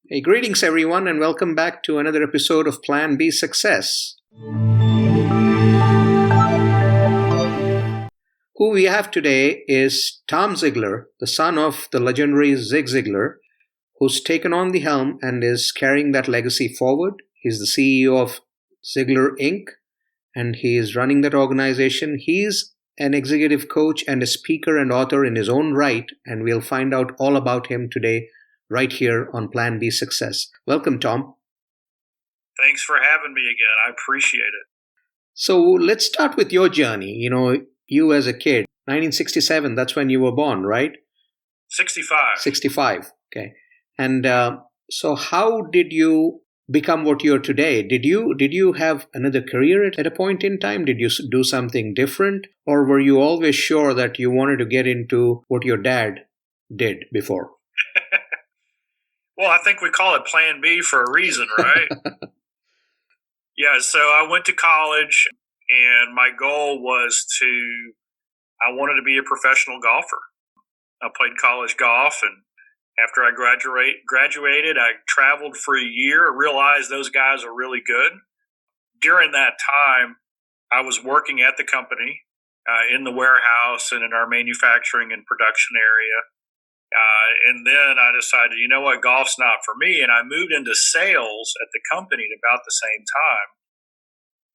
Hey, greetings everyone, and welcome back to another episode of Plan B Success. Who we have today is Tom Ziglar, the son of the legendary Zig Ziglar, who's taken on the helm and is carrying that legacy forward. He's the CEO of Ziglar Inc., and he is running that organization. He's an executive coach and a speaker and author in his own right, and we'll find out all about him today right here on Plan B Success. Welcome, Tom. Thanks for having me again. I appreciate it. So let's start with your journey. You as a kid, 1967, that's when you were born, right? 65. 65, okay. And so how did you become what you're today? Did you have another career at a point in time? Did you do something different? Or were you always sure that you wanted to get into what your dad did before? Well, I think we call it Plan B for a reason, right? Yeah, so I went to college, and my goal was I wanted to be a professional golfer. I played college golf, and after I graduated, I traveled for a year, realized those guys are really good. During that time, I was working at the company in the warehouse and in our manufacturing and production area. And then I decided, you know what, golf's not for me. And I moved into sales at the company at about the same time.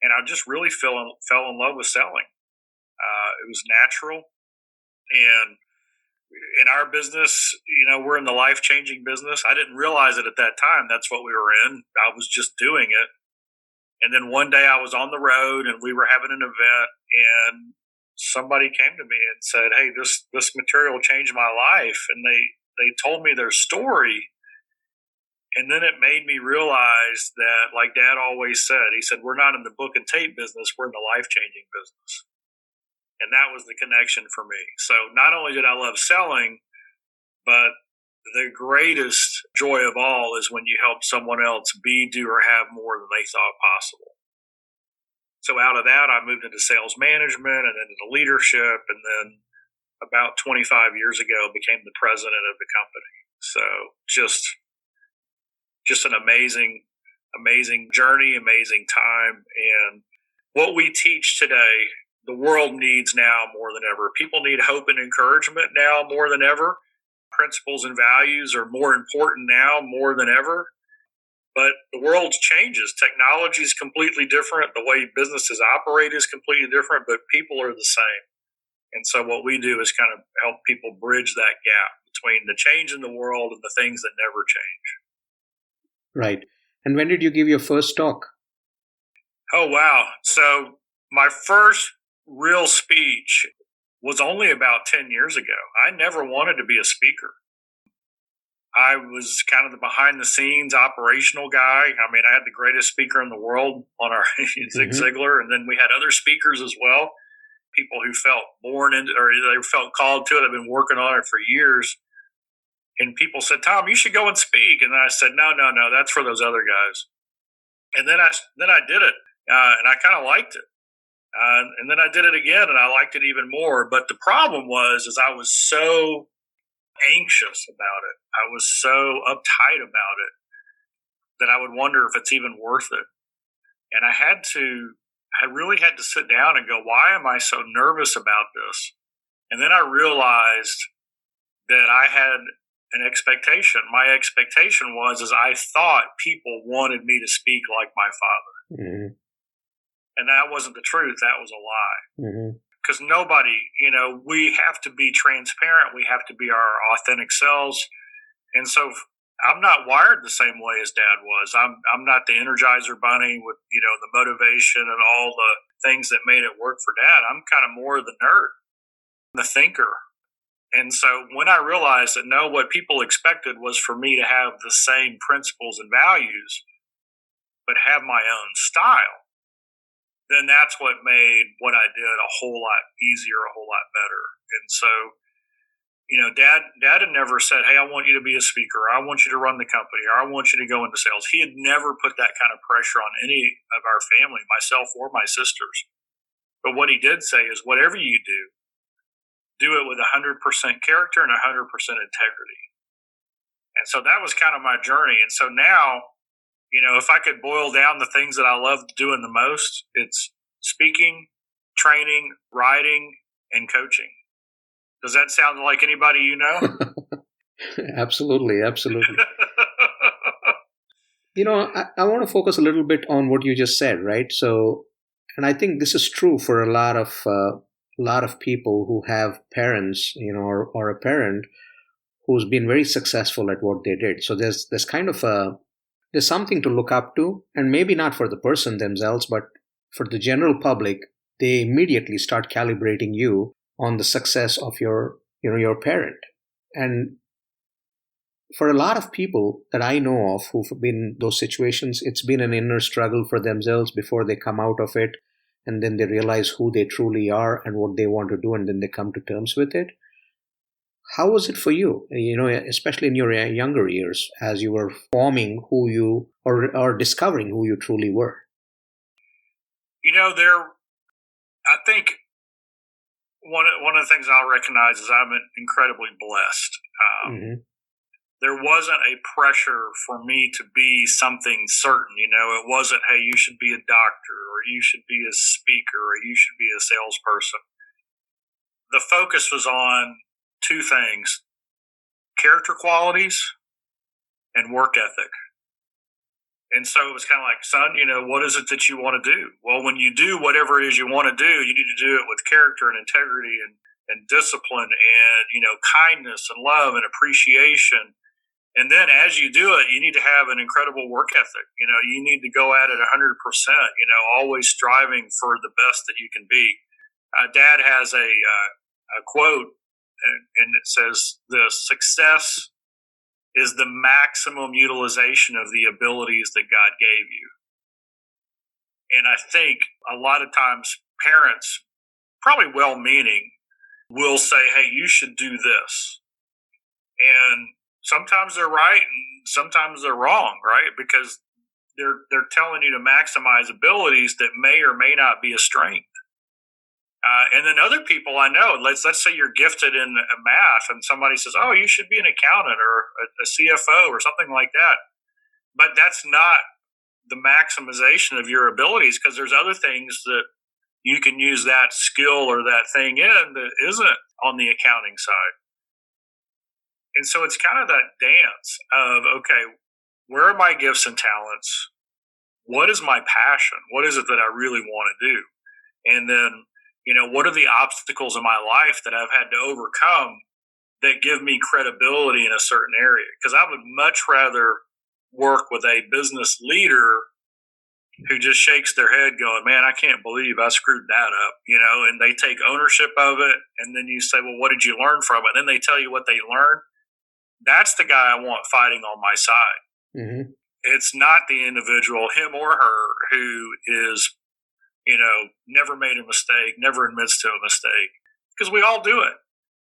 And I just really fell in love with selling. It was natural. And in our business, we're in the life-changing business. I didn't realize it at that time. That's what we were in. I was just doing it. And then one day I was on the road and we were having an event, and somebody came to me and said, hey, this material changed my life. And they told me their story. And then it made me realize that, like Dad always said, he said, we're not in the book and tape business, we're in the life-changing business. And that was the connection for me. So not only did I love selling, but the greatest joy of all is when you help someone else be, do, or have more than they thought possible. So out of that, I moved into sales management and then into leadership. And then about 25 years ago, became the president of the company. So just an amazing journey, amazing time. And what we teach today, the world needs now more than ever. People need hope and encouragement now more than ever. Principles and values are more important now more than ever. But the world changes. Technology is completely different. The way businesses operate is completely different, but people are the same. And so what we do is kind of help people bridge that gap between the change in the world and the things that never change. Right. And when did you give your first talk? Oh, wow. So my first real speech was only about 10 years ago. I never wanted to be a speaker. I was kind of the behind-the-scenes operational guy. I mean, I had the greatest speaker in the world on our Zig Ziglar, and then we had other speakers as well, people who felt born into, or they felt called to it. I've been working on it for years. And people said, Tom, you should go and speak. And I said, no, that's for those other guys. And then I did it, and I kind of liked it. And then I did it again, and I liked it even more. But the problem is I was so anxious about it. I was so uptight about it that I would wonder if it's even worth it. And I really had to sit down and go, why am I so nervous about this? And then I realized that I had an expectation. My expectation was I thought people wanted me to speak like my father. Mm-hmm. And that wasn't the truth. That was a lie. Because nobody, we have to be transparent. We have to be our authentic selves. And so I'm not wired the same way as Dad was. I'm not the Energizer Bunny with, the motivation and all the things that made it work for Dad. I'm kind of more the nerd, the thinker. And so when I realized that what people expected was for me to have the same principles and values, but have my own style, then that's what made what I did a whole lot easier, a whole lot better. And so, Dad had never said, hey, I want you to be a speaker. I want you to run the company, or I want you to go into sales. He had never put that kind of pressure on any of our family, myself or my sisters. But what he did say is, whatever you do it with 100% character and 100% integrity. And so that was kind of my journey. And so now, if I could boil down the things that I love doing the most, it's speaking, training, writing, and coaching. Does that sound like anybody you know? Absolutely, absolutely. I want to focus a little bit on what you just said, right? So, and I think this is true for a lot of people who have parents, or a parent who's been very successful at what they did. So there's kind of there's something to look up to, and maybe not for the person themselves, but for the general public, they immediately start calibrating you on the success of your parent. And for a lot of people that I know of who've been in those situations, it's been an inner struggle for themselves before they come out of it. And then they realize who they truly are and what they want to do, and then they come to terms with it. How was it for you, especially in your younger years as you were forming who you, or discovering who you truly were? I think one of the things I'll recognize is I'm incredibly blessed. There wasn't a pressure for me to be something certain. It wasn't, hey, you should be a doctor, or you should be a speaker, or you should be a salesperson. The focus was on two things: character qualities and work ethic. And so it was kind of like, son, what is it that you want to do? Well, when you do whatever it is you want to do, you need to do it with character and integrity and discipline and, kindness and love and appreciation. And then as you do it, you need to have an incredible work ethic. You need to go at it 100%, always striving for the best that you can be. Dad has a quote, and it says, "The success is the maximum utilization of the abilities that God gave you." And I think a lot of times parents, probably well-meaning, will say, hey, you should do this. And sometimes they're right and sometimes they're wrong, right? Because they're telling you to maximize abilities that may or may not be a strength. And then other people I know, let's say you're gifted in math and somebody says, oh, you should be an accountant or a CFO or something like that. But that's not the maximization of your abilities, because there's other things that you can use that skill or that thing in that isn't on the accounting side. And so it's kind of that dance of, okay, where are my gifts and talents? What is my passion? What is it that I really want to do? And then, what are the obstacles in my life that I've had to overcome that give me credibility in a certain area? Because I would much rather work with a business leader who just shakes their head going, man, I can't believe I screwed that up, and they take ownership of it. And then you say, well, what did you learn from it? And then they tell you what they learned. That's the guy I want fighting on my side. Mm-hmm. It's not the individual, him or her, who is, never made a mistake, never admits to a mistake, because we all do it.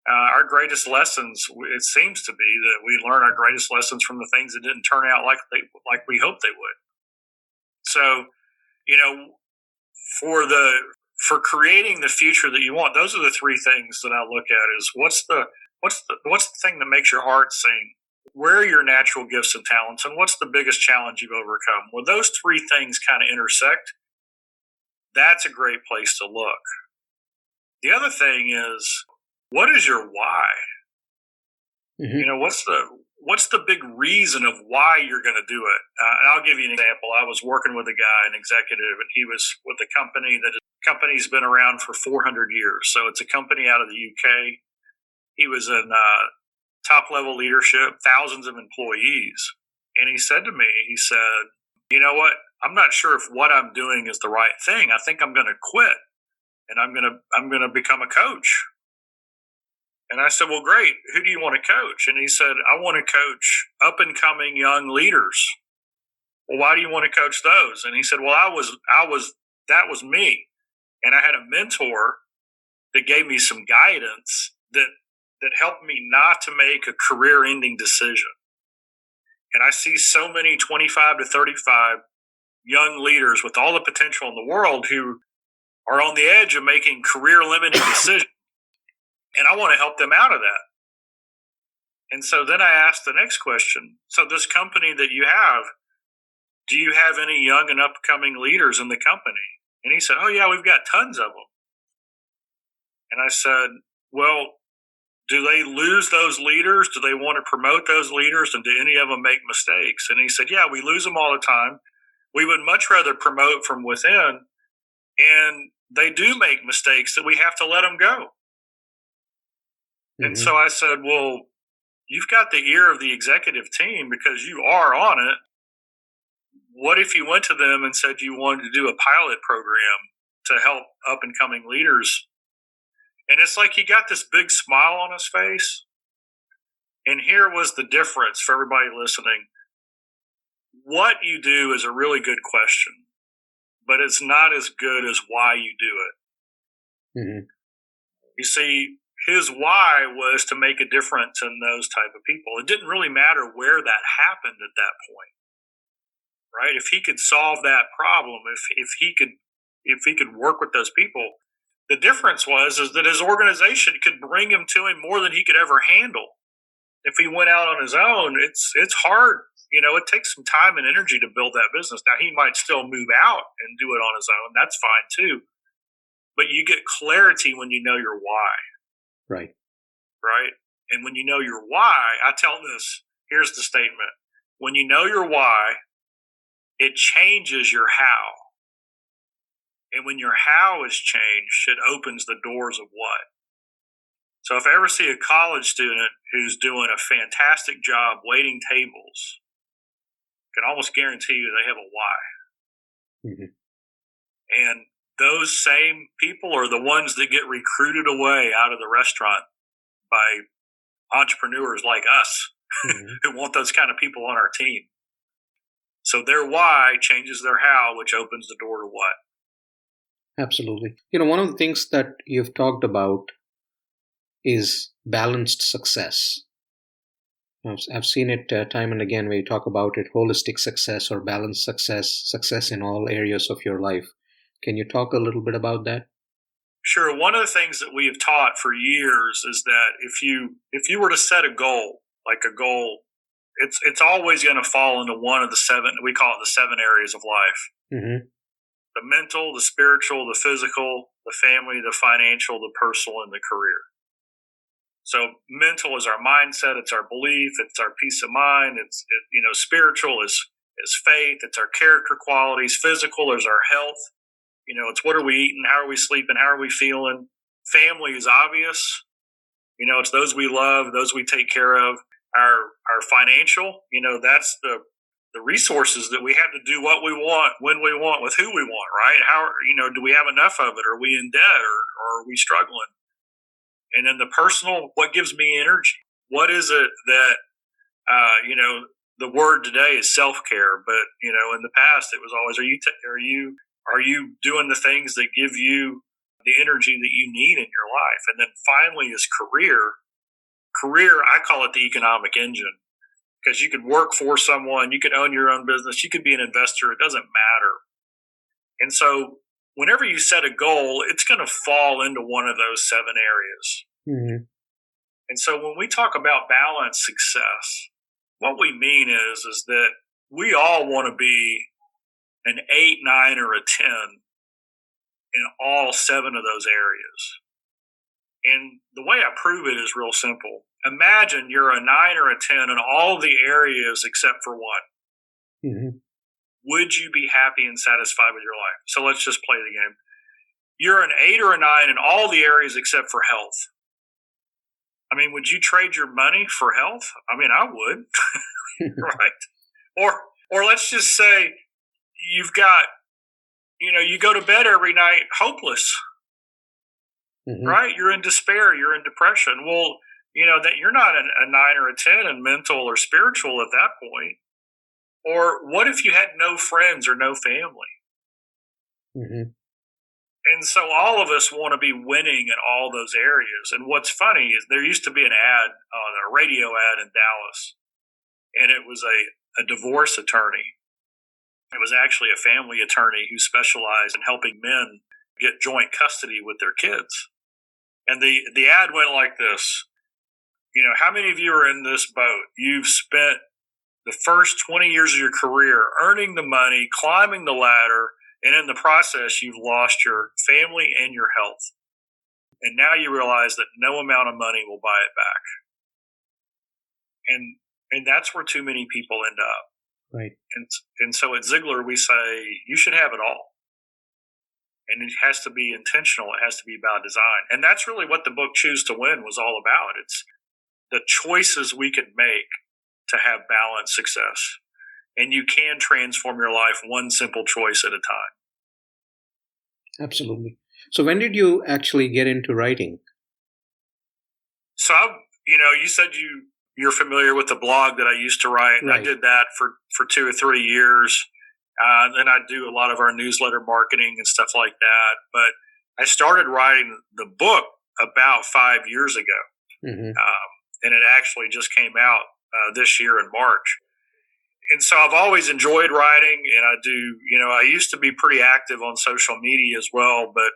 Our greatest lessons, it seems to be that we learn our greatest lessons from the things that didn't turn out like we hoped they would. So, for creating the future that you want, those are the three things that I look at: is what's the thing that makes your heart sing? Where are your natural gifts and talents? And what's the biggest challenge you've overcome? When those three things kind of intersect, that's a great place to look. The other thing is, what is your why? Mm-hmm. What's the big reason of why you're going to do it? And I'll give you an example. I was working with a guy, an executive, and he was with a company that company's been around for 400 years. So it's a company out of the UK. He was in top level leadership, thousands of employees. And he said to me, you know what? I'm not sure if what I'm doing is the right thing. I think I'm going to quit and I'm going to become a coach. And I said, well, great. Who do you want to coach? And he said, I want to coach up and coming young leaders. Well, why do you want to coach those? And he said, well, that was me. And I had a mentor that gave me some guidance that helped me not to make a career-ending decision. And I see so many 25 to 35 young leaders with all the potential in the world who are on the edge of making career-limiting decisions. And I want to help them out of that. And so then I asked the next question. So this company that you have, do you have any young and upcoming leaders in the company? And he said, oh, yeah, we've got tons of them. And I said, well, do they lose those leaders? Do they want to promote those leaders? And do any of them make mistakes? And he said, yeah, we lose them all the time. We would much rather promote from within. And they do make mistakes that we have to let them go. Mm-hmm. And so I said, well, you've got the ear of the executive team because you are on it. What if you went to them and said you wanted to do a pilot program to help up and coming leaders? And it's like he got this big smile on his face. And here was the difference for everybody listening. What you do is a really good question, but it's not as good as why you do it. Mm-hmm. You see, his why was to make a difference in those type of people. It didn't really matter where that happened at that point, right? If he could solve that problem, if he could work with those people, the difference is that his organization could bring him to him more than he could ever handle. If he went out on his own, it's hard. You know, it takes some time and energy to build that business. Now, he might still move out and do it on his own. That's fine too. But you get clarity when you know your why. Right. Right. And when you know your why, I tell this, here's the statement. When you know your why, it changes your how. And when your how is changed, it opens the doors of what. So if I ever see a college student who's doing a fantastic job waiting tables, I can almost guarantee you they have a why. Mm-hmm. And those same people are the ones that get recruited away out of the restaurant by entrepreneurs like us, mm-hmm. who want those kind of people on our team. So their why changes their how, which opens the door to what. Absolutely. You know, one of the things that you've talked about is balanced success. I've seen it time and again where you talk about it, holistic success or balanced success in all areas of your life. Can you talk a little bit about that? Sure. One of the things that we have taught for years is that if you were to set a goal, it's always going to fall into one of the seven, we call it the 7 areas of life. Mm-hmm. The mental, the spiritual, the physical, the family, the financial, the personal, and the career. So mental is our mindset, it's our belief, it's our peace of mind, spiritual is faith, it's our character qualities, physical is our health, it's what are we eating, how are we sleeping, how are we feeling. Family is obvious, it's those we love, those we take care of. Our financial, that's the resources that we have to do what we want, when we want, with who we want, right? How, do we have enough of it? Are we in debt or are we struggling? And then the personal, what gives me energy? What is it that, the word today is self-care, but, in the past it was always, are you doing the things that give you the energy that you need in your life? And then finally is career. Career, I call it the economic engine, because you could work for someone, you could own your own business, you could be an investor, it doesn't matter. And so whenever you set a goal, it's going to fall into one of those 7 areas. Mm-hmm. And so when we talk about balanced success, what we mean is that we all want to be an 8, 9, or a 10 in all 7 of those areas. And the way I prove it is real simple. Imagine you're a 9 or a 10 in all the areas except for one. Mm-hmm. Would you be happy and satisfied with your life? So let's just play the game. You're an 8 or a 9 in all the areas except for health. I mean, would you trade your money for health? I mean, I would, right? Or let's just say you've got, you go to bed every night hopeless, mm-hmm. right? You're in despair. You're in depression. Well, that you're not a 9 or a 10 in mental or spiritual at that point. Or what if you had no friends or no family? Mm-hmm. And so all of us want to be winning in all those areas. And what's funny is there used to be a radio ad in Dallas, and it was a divorce attorney. It was actually a family attorney who specialized in helping men get joint custody with their kids. And the ad went like this. how many of you are in this boat? You've spent the first 20 years of your career earning the money, climbing the ladder, and in the process, you've lost your family and your health. And now you realize that no amount of money will buy it back. And that's where too many people end up. Right. And so at Ziglar, we say you should have it all. And it has to be intentional. It has to be about design. And that's really what the book Choose to Win was all about. It's the choices we can make to have balanced success. And you can transform your life one simple choice at a time. Absolutely. So when did you actually get into writing? So, you said you're familiar with the blog that I used to write. And Right. I did that for 2 or 3 years. Then I do a lot of our newsletter marketing and stuff like that. But I started writing the book about 5 years ago. Mm-hmm. And it actually just came out this year in March. And so I've always enjoyed writing, and I do, I used to be pretty active on social media as well, but,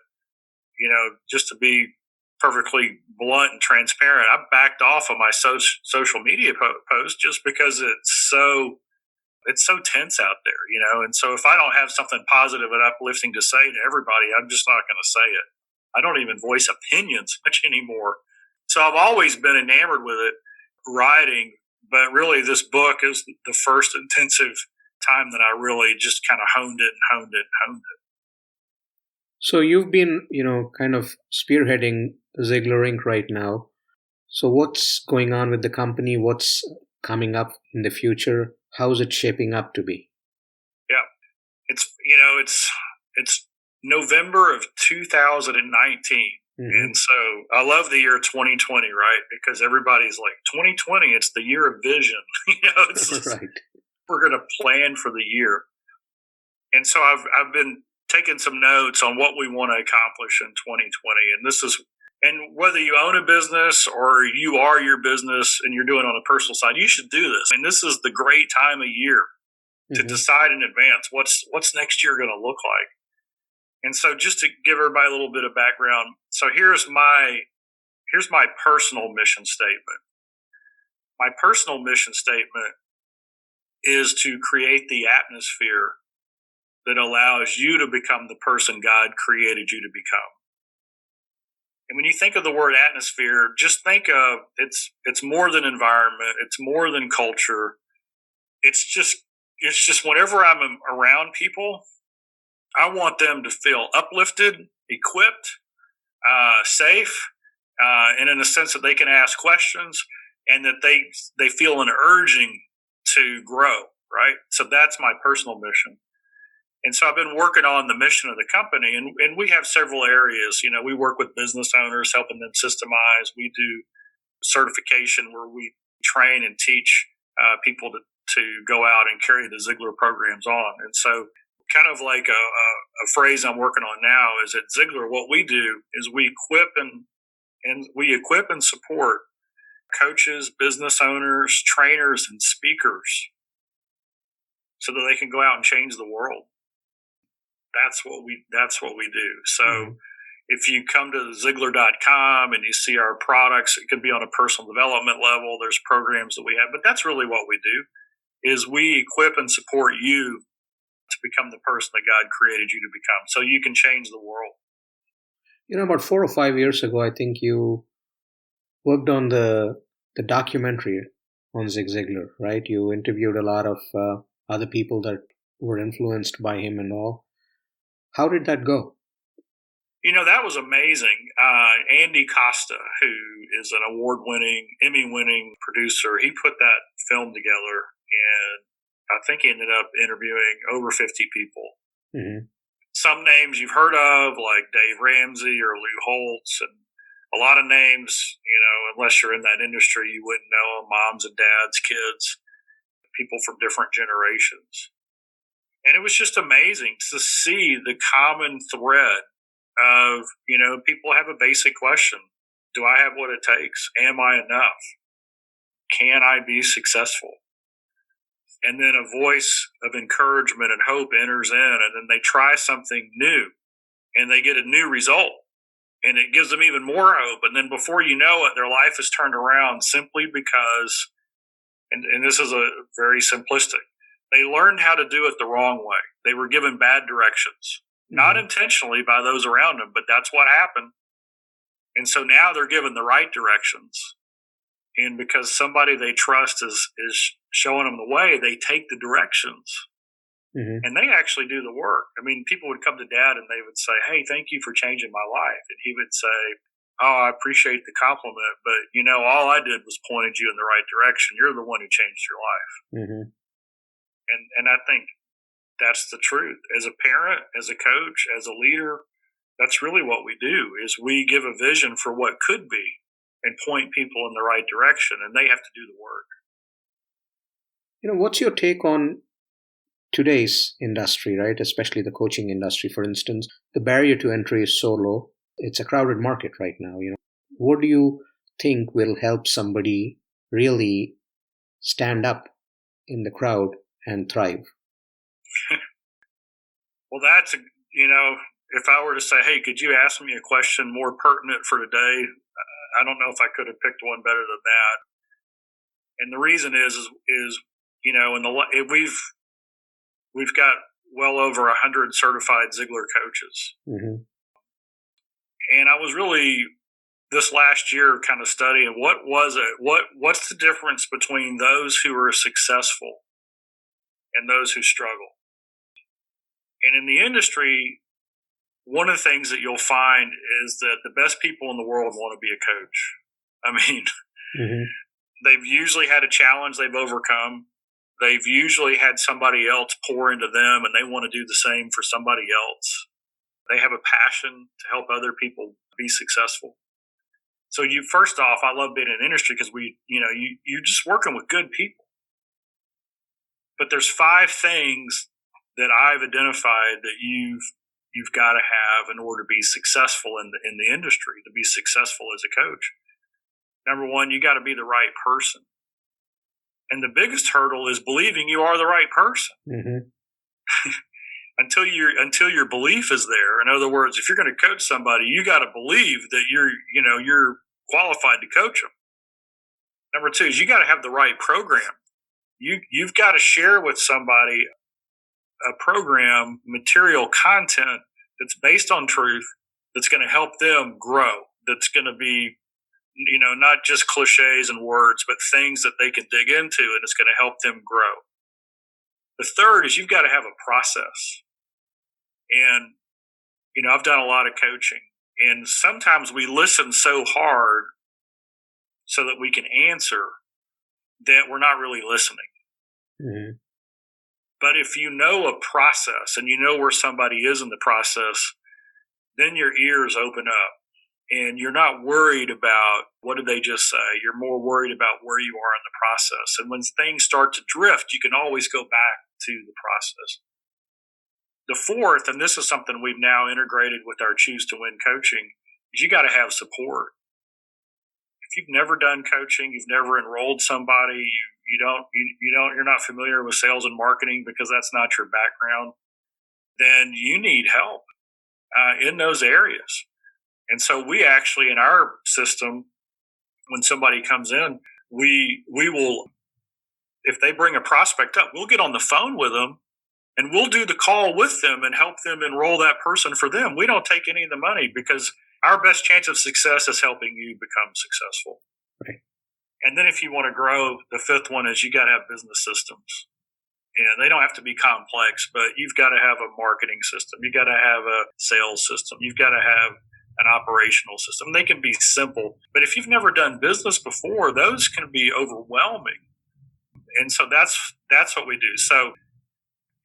just to be perfectly blunt and transparent, I backed off of my social media posts just because it's so tense out there, and so if I don't have something positive and uplifting to say to everybody, I'm just not going to say it. I don't even voice opinions much anymore. So I've always been enamored with it, writing, but really this book is the first intensive time that I really just kind of honed it. So you've been, kind of spearheading Ziglar Inc. right now. So what's going on with the company? What's coming up in the future? How's it shaping up to be? Yeah, it's November of 2019. Mm-hmm. And so I love the year 2020, right? Because everybody's like, 2020, it's the year of vision. It's just, right. We're going to plan for the year. And so I've been taking some notes on what we want to accomplish in 2020. And whether you own a business or you are your business and you're doing it on a personal side, you should do this. And this is the great time of year to decide in advance what's next year going to look like. And so just to give everybody a little bit of background, so here's my personal mission statement. My personal mission statement is to create the atmosphere that allows you to become the person God created you to become. And when you think of the word atmosphere, just think of it's more than environment, it's more than culture. It's just whenever I'm around people, I want them to feel uplifted, equipped, safe, and in a sense that they can ask questions and that they feel an urging to grow, right? So that's my personal mission. And so I've been working on the mission of the company, and we have several areas. We work with business owners, helping them systemize. We do certification where we train and teach people to go out and carry the Ziglar programs on. And so kind of like a phrase I'm working on now is at Ziglar, what we do is we equip and support coaches, business owners, trainers, and speakers so that they can go out and change the world. That's what we do. So if you come to Ziglar.com and you see our products, it could be on a personal development level. There's programs that we have, but that's really what we do is we equip and support you to become the person that God created you to become so you can change the world. About 4 or 5 years ago, I think you worked on the documentary on Zig Ziglar, right? You interviewed a lot of other people that were influenced by him and all. How did that go? That was amazing. Andy Costa, who is an award-winning, Emmy-winning producer, he put that film together, and I think he ended up interviewing over 50 people. Mm-hmm. Some names you've heard of, like Dave Ramsey or Lou Holtz, and a lot of names, unless you're in that industry, you wouldn't know them, moms and dads, kids, people from different generations. And it was just amazing to see the common thread of, people have a basic question. Do I have what it takes? Am I enough? Can I be successful? And then a voice of encouragement and hope enters in, and then they try something new and they get a new result. And it gives them even more hope. And then before you know it, their life is turned around simply because, and this is a very simplistic, they learned how to do it the wrong way. They were given bad directions, not intentionally by those around them, but that's what happened. And so now they're given the right directions. And because somebody they trust is showing them the way, they take the directions. And they actually do the work. I mean, people would come to Dad and they would say, "Hey, thank you for changing my life." And he would say, "Oh, I appreciate the compliment, but all I did was pointed you in the right direction. You're the one who changed your life." And I think that's the truth. As a parent, as a coach, as a leader, that's really what we do, is we give a vision for what could be and point people in the right direction, and they have to do the work. What's your take on today's industry, right? Especially the coaching industry, for instance. The barrier to entry is so low. It's a crowded market right now. What do you think will help somebody really stand up in the crowd and thrive? Well, that's, if I were to say, "Hey, could you ask me a question more pertinent for today?" I don't know if I could have picked one better than that. And the reason is we've got well over 100 certified Ziglar coaches. And I was really this last year kind of studying what's the difference between those who are successful and those who struggle. And in the industry, one of the things that you'll find is that the best people in the world want to be a coach. I mean, they've usually had a challenge they've overcome. They've usually had somebody else pour into them, and they want to do the same for somebody else. They have a passion to help other people be successful. So first off, I love being in an industry because you're just working with good people. But there's 5 things that I've identified that you've got to have in order to be successful in the industry, to be successful as a coach. Number 1, you got to be the right person. And the biggest hurdle is believing you are the right person. Until your belief is there. In other words, if you're going to coach somebody, you got to believe that you're qualified to coach them. Number 2 is you got to have the right program. You've got to share with somebody a program, material, content that's based on truth, that's going to help them grow, that's going to be not just cliches and words, but things that they can dig into, and it's going to help them grow. The third is you've got to have a process. And, I've done a lot of coaching, and sometimes we listen so hard so that we can answer that we're not really listening. But if you know a process and you know where somebody is in the process, then your ears open up. And you're not worried about what did they just say. You're more worried about where you are in the process. And when things start to drift, you can always go back to the process. The fourth, and this is something we've now integrated with our Choose to Win coaching, is you got to have support. If you've never done coaching, you've never enrolled somebody, you're not familiar with sales and marketing because that's not your background, then you need help in those areas. And so we actually, in our system, when somebody comes in, we will, if they bring a prospect up, we'll get on the phone with them and we'll do the call with them and help them enroll that person for them. We don't take any of the money because our best chance of success is helping you become successful. Right. And then if you want to grow, the fifth one is you got to have business systems. And they don't have to be complex, but you've got to have a marketing system. You've got to have a sales system. You've got to have an operational system. They can be simple, but if you've never done business before, those can be overwhelming. And so that's what we do. So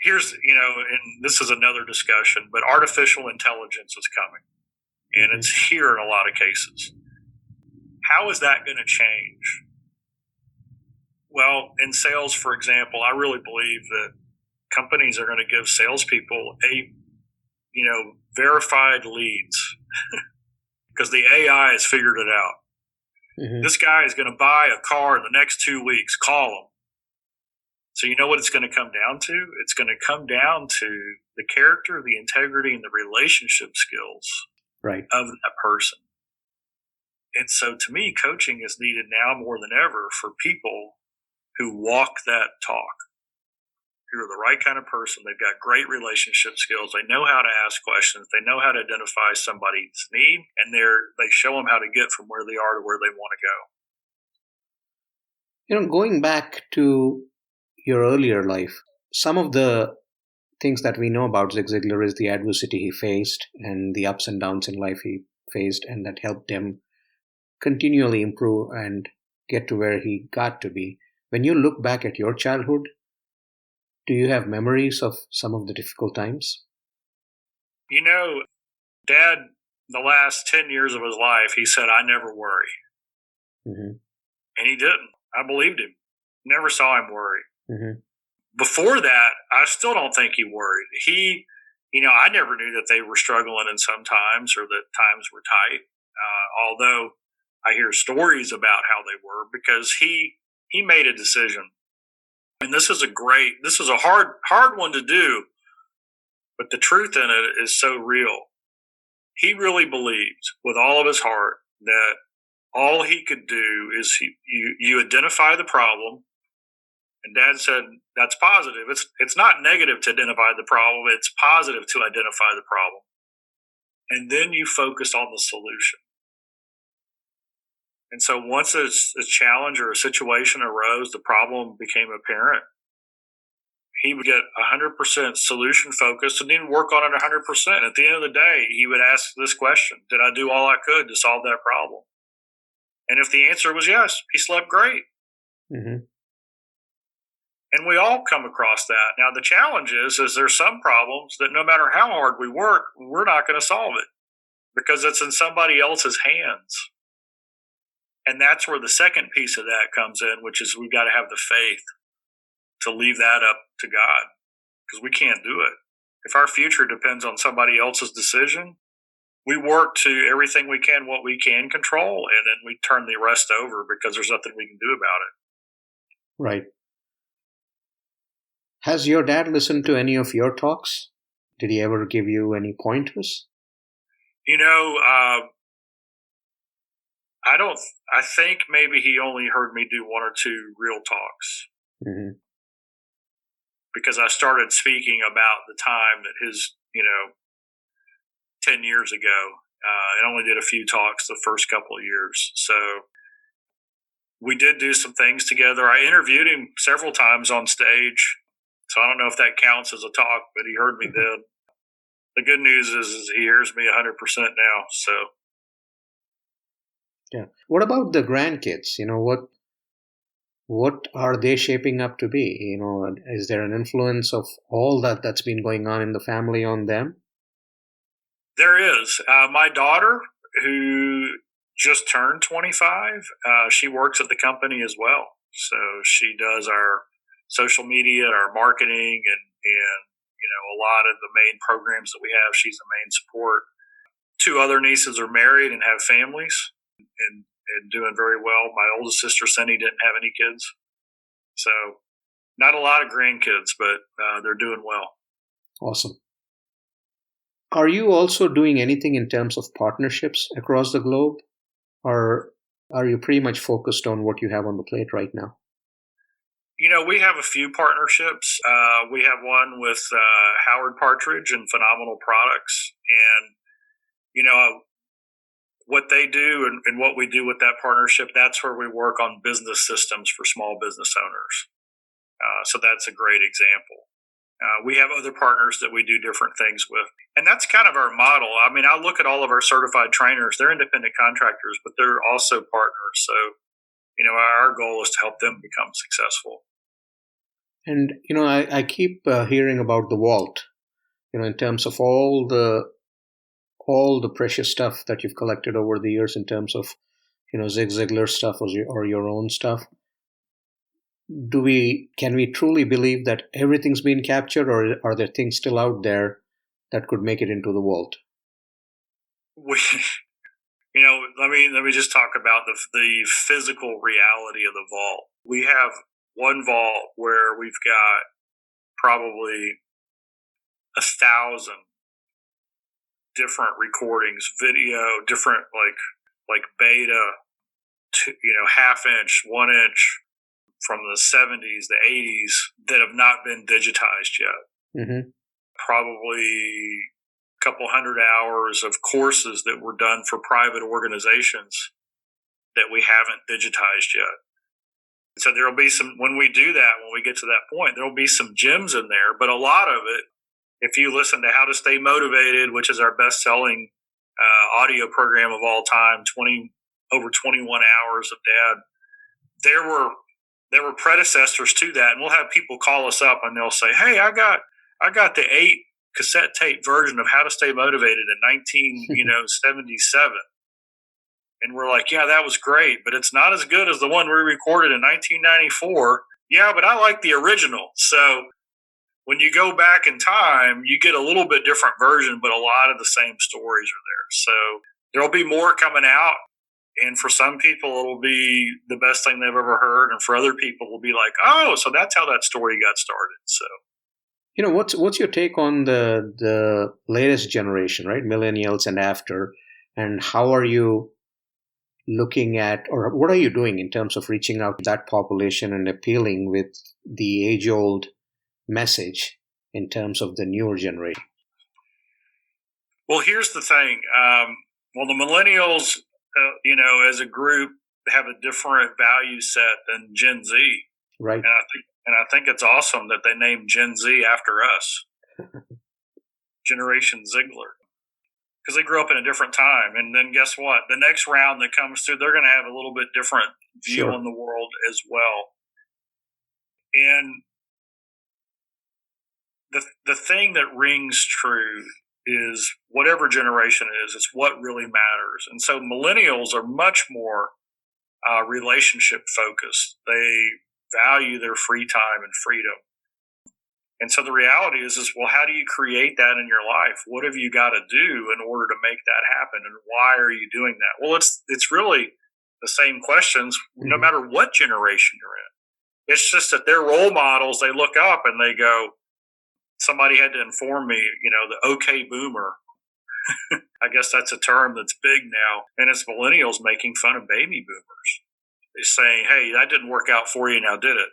here's, and this is another discussion, but artificial intelligence is coming, and it's here in a lot of cases. How is that going to change? Well, in sales, for example, I really believe that companies are going to give salespeople verified leads because the AI has figured it out. This guy is going to buy a car in the next 2 weeks. Call him. So you know what it's going to come down to? It's going to come down to the character, the integrity, and the relationship skills Right. of that person. And so to me, coaching is needed now more than ever for people who walk that talk, who are the right kind of person. They've got great relationship skills. They know how to ask questions. They know how to identify somebody's need, and they show them how to get from where they are to where they want to go. Going back to your earlier life, some of the things that we know about Zig Ziglar is the adversity he faced and the ups and downs in life he faced, and that helped him continually improve and get to where he got to be. When you look back at your childhood, do you have memories of some of the difficult times? Dad, the last 10 years of his life, he said, "I never worry." Mm-hmm. And he didn't. I believed him. Never saw him worry. Mm-hmm. Before that, I still don't think he worried. I never knew that they were struggling in some times or that times were tight. Although I hear stories about how they were, because he made a decision. And this is a hard one to do, but the truth in it is so real. He really believed with all of his heart that all he could do is you identify the problem. And Dad said, that's positive. It's not negative to identify the problem. It's positive to identify the problem. And then you focus on the solution. And so once a challenge or a situation arose, the problem became apparent. He would get 100% solution focused and then work on it 100%. At the end of the day, he would ask this question: did I do all I could to solve that problem? And if the answer was yes, he slept great. Mm-hmm. And we all come across that. Now, the challenge is there's some problems that no matter how hard we work, we're not going to solve it because it's in somebody else's hands. And that's where the second piece of that comes in, which is we've got to have the faith to leave that up to God, because we can't do it. If our future depends on somebody else's decision, we work to everything we can, what we can control, and then we turn the rest over because there's nothing we can do about it. Right. Has your dad listened to any of your talks? Did he ever give you any pointers? I think maybe he only heard me do one or two real talks. Mm-hmm. Because I started speaking about the time that 10 years ago. I only did a few talks the first couple of years. So we did do some things together. I interviewed him several times on stage. So I don't know if that counts as a talk, but he heard me then. The good news is he hears me 100% now. So. Yeah. What about the grandkids? What are they shaping up to be? Is there an influence of all that's been going on in the family on them? There is. My daughter, who just turned 25, she works at the company as well. So she does our social media, our marketing, and a lot of the main programs that we have. She's the main support. Two other nieces are married and have families and doing very well. My oldest sister, Cindy, didn't have any kids. So not a lot of grandkids, but they're doing well. Awesome. Are you also doing anything in terms of partnerships across the globe? Or are you pretty much focused on what you have on the plate right now? We have a few partnerships. We have one with Howard Partridge and Phenomenal Products. And, what they do and what we do with that partnership, that's where we work on business systems for small business owners. So that's a great example. We have other partners that we do different things with. And that's kind of our model. I mean, I look at all of our certified trainers. They're independent contractors, but they're also partners. So, our goal is to help them become successful. And, I keep hearing about the vault, in terms of all the precious stuff that you've collected over the years in terms of, Zig Ziglar stuff or your own stuff. Can we truly believe that everything's been captured, or are there things still out there that could make it into the vault? Let me just talk about the physical reality of the vault. We have one vault where we've got probably 1,000 different recordings, video, different like beta, half inch, 1 inch from the 70s, the 80s that have not been digitized yet. Mm-hmm. Probably a couple hundred hours of courses that were done for private organizations that we haven't digitized yet. So there'll be when we do that, when we get to that point, there'll be some gems in there, but a lot of it, if you listen to How to Stay Motivated, which is our best-selling audio program of all time, over 21 hours of dad, there were predecessors to that, and we'll have people call us up and they'll say, "Hey, I got the 8 cassette tape version of How to Stay Motivated in 1977," and we're like, "Yeah, that was great, but it's not as good as the one we recorded in 1994." Yeah, but I like the original. So when you go back in time, you get a little bit different version, but a lot of the same stories are there. So there'll be more coming out. And for some people, it'll be the best thing they've ever heard. And for other people, it'll be like, oh, so that's how that story got started. So, what's your take on the latest generation, right? Millennials and after, and how are you looking at, or what are you doing in terms of reaching out to that population and appealing with the age-old message in terms of the newer generation? Well, here's the thing. The millennials, as a group, have a different value set than Gen Z. Right. And I think it's awesome that they named Gen Z after us, Generation Ziglar, because they grew up in a different time. And then guess what? The next round that comes through, they're going to have a little bit different view on the world as well. And the thing that rings true is whatever generation it is, it's what really matters. And so millennials are much more relationship focused. They value their free time and freedom. And so the reality is, well, how do you create that in your life? What have you got to do in order to make that happen? And why are you doing that? Well, it's really the same questions, no matter what generation you're in. It's just that their role models, they look up and they go, somebody had to inform me, the okay boomer. I guess that's a term that's big now. And it's millennials making fun of baby boomers. They're saying, hey, that didn't work out for you, now did it?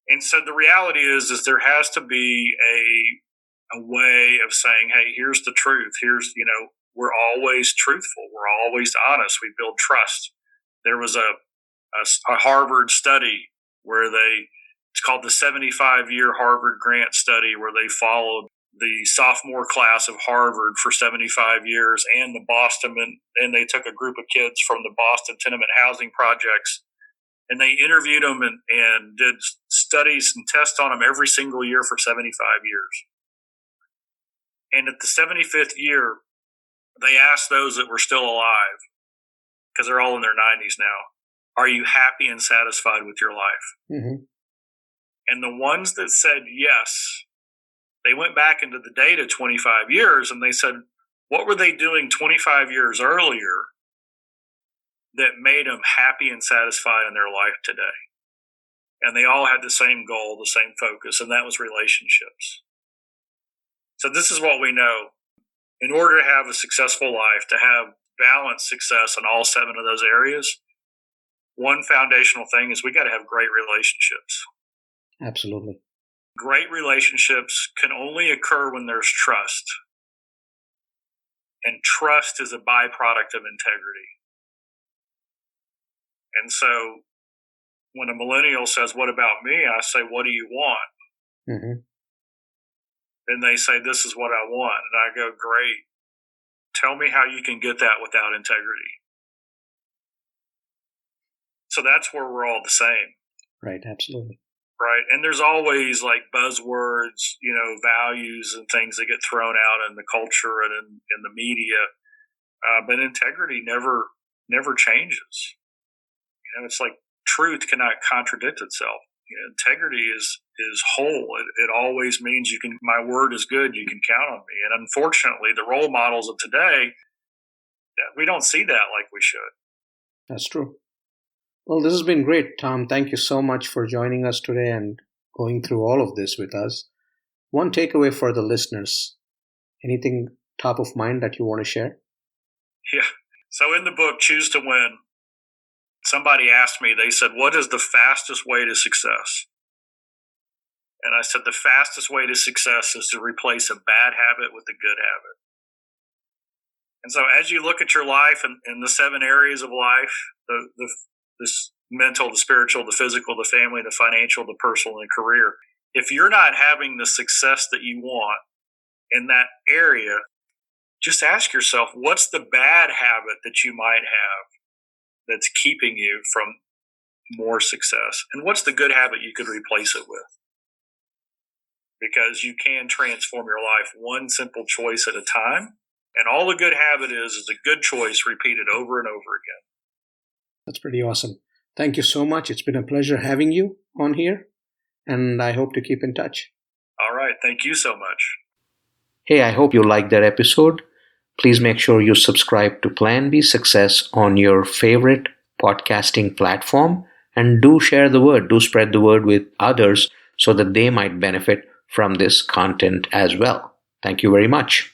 And so the reality is there has to be a way of saying, hey, here's the truth. Here's, we're always truthful. We're always honest. We build trust. There was a Harvard study where it's called the 75-year Harvard Grant Study, where they followed the sophomore class of Harvard for 75 years and the Boston, and they took a group of kids from the Boston tenement housing projects, and they interviewed them and did studies and tests on them every single year for 75 years. And at the 75th year, they asked those that were still alive, because they're all in their 90s now, are you happy and satisfied with your life? Mm-hmm. And the ones that said yes, they went back into the data 25 years and they said, what were they doing 25 years earlier that made them happy and satisfied in their life today? And they all had the same goal, the same focus, and that was relationships. So this is what we know. In order to have a successful life, to have balanced success in all 7 of those areas, one foundational thing is we got to have great relationships. Absolutely. Great relationships can only occur when there's trust. And trust is a byproduct of integrity. And so when a millennial says, what about me? I say, what do you want? Mm-hmm. And they say, this is what I want. And I go, great. Tell me how you can get that without integrity. So that's where we're all the same. Right, absolutely. Right. And there's always like buzzwords, values and things that get thrown out in the culture and in the media. But integrity never changes. It's like truth cannot contradict itself. Integrity is whole. It always means my word is good. You can count on me. And unfortunately, the role models of today, we don't see that like we should. That's true. Well, this has been great, Tom. Thank you so much for joining us today and going through all of this with us. One takeaway for the listeners, anything top of mind that you want to share? Yeah. So in the book, Choose to Win, somebody asked me, they said, what is the fastest way to success? And I said, the fastest way to success is to replace a bad habit with a good habit. And so as you look at your life and in the 7 areas of life, this mental, the spiritual, the physical, the family, the financial, the personal, and career, if you're not having the success that you want in that area, just ask yourself, what's the bad habit that you might have that's keeping you from more success? And what's the good habit you could replace it with? Because you can transform your life one simple choice at a time. And all a good habit is a good choice repeated over and over again. That's pretty awesome. Thank you so much. It's been a pleasure having you on here, and I hope to keep in touch. All right. Thank you so much. Hey, I hope you liked that episode. Please make sure you subscribe to Plan B Success on your favorite podcasting platform, and do share the word, do spread the word with others so that they might benefit from this content as well. Thank you very much.